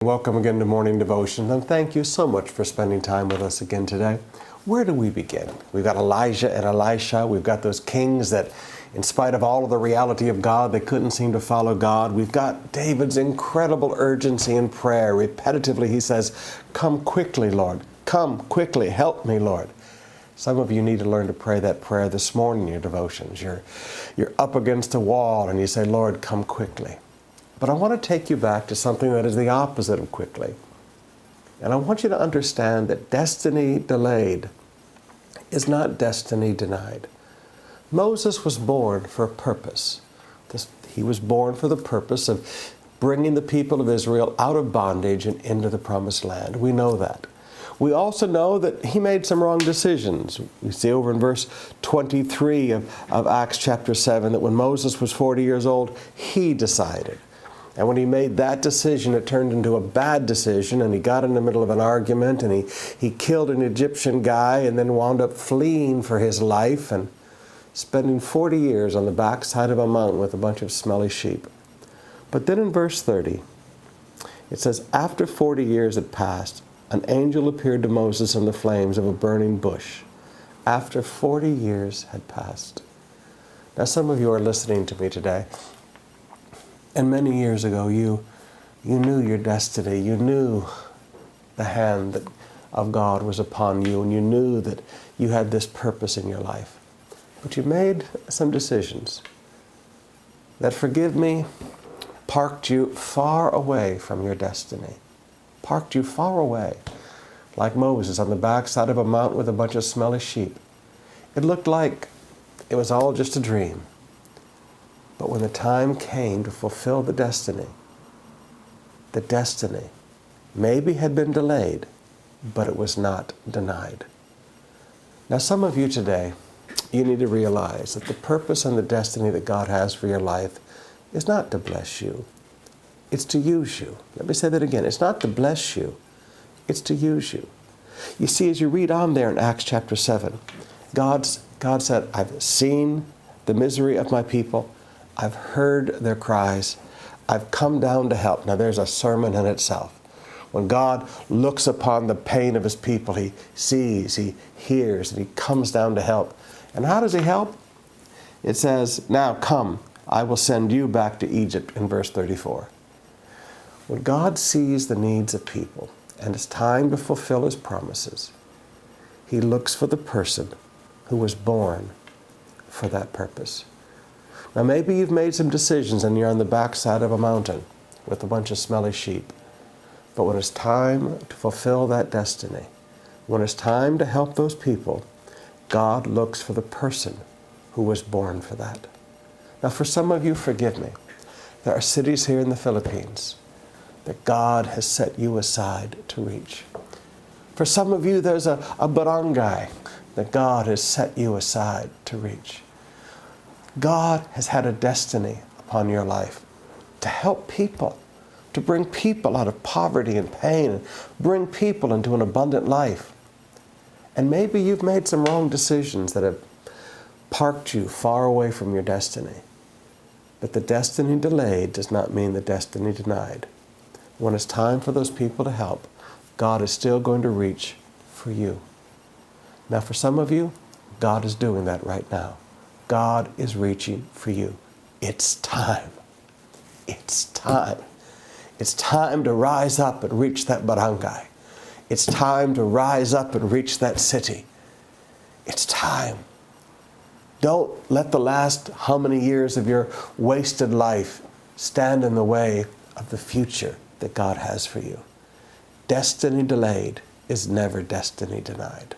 Welcome again to Morning Devotion, and thank you so much for spending time with us again today. Where do we begin? We've got Elijah and Elisha. We've got those kings that, in spite of all of the reality of God, they couldn't seem to follow God. We've got David's incredible urgency in prayer. Repetitively, he says, "Come quickly, Lord. Come quickly. Help me, Lord." Some of you need to learn to pray that prayer this morning in your devotions. You're up against a wall and you say, "Lord, come quickly." But I want to take you back to something that is the opposite of quickly. And I want you to understand that destiny delayed is not destiny denied. Moses was born for a purpose. He was born for the purpose of bringing the people of Israel out of bondage and into the promised land. We know that. We also know that he made some wrong decisions. We see over in verse 23 of Acts chapter 7 that when Moses was 40 years old, he decided. And when he made that decision, it turned into a bad decision, and he got in the middle of an argument, and he killed an Egyptian guy and then wound up fleeing for his life and spending 40 years on the backside of a mountain with a bunch of smelly sheep. But then in verse 30, it says, "After 40 years had passed, an angel appeared to Moses in the flames of a burning bush." After 40 years had passed. Now some of you are listening to me today. And many years ago, you knew your destiny. You knew the hand of God was upon you, and you knew that you had this purpose in your life. But you made some decisions that, forgive me, parked you far away from your destiny. Parked you far away, like Moses on the backside of a mountain with a bunch of smelly sheep. It looked like it was all just a dream. But when the time came to fulfill the destiny maybe had been delayed, but it was not denied. Now some of you today, you need to realize that the purpose and the destiny that God has for your life is not to bless you. It's to use you. Let me say that again. It's not to bless you. It's to use you. You see, as you read on there in Acts chapter 7, God said, "I've seen the misery of my people. I've heard their cries. I've come down to help." Now there's a sermon in itself. When God looks upon the pain of his people, he sees, he hears, and he comes down to help. And how does he help? It says, "Now come, I will send you back to Egypt," in verse 34. When God sees the needs of people and it's time to fulfill his promises, he looks for the person who was born for that purpose. Now maybe you've made some decisions and you're on the backside of a mountain with a bunch of smelly sheep. But when it's time to fulfill that destiny, when it's time to help those people, God looks for the person who was born for that. Now for some of you, forgive me, there are cities here in the Philippines that God has set you aside to reach. For some of you, there's a barangay that God has set you aside to reach. God has had a destiny upon your life to help people, to bring people out of poverty and pain, and bring people into an abundant life. And maybe you've made some wrong decisions that have parked you far away from your destiny. But the destiny delayed does not mean the destiny denied. When it's time for those people to help, God is still going to reach for you. Now for some of you, God is doing that right now. God is reaching for you. It's time. It's time. It's time to rise up and reach that barangay. It's time to rise up and reach that city. It's time. Don't let the last how many years of your wasted life stand in the way of the future that God has for you. Destiny delayed is never destiny denied.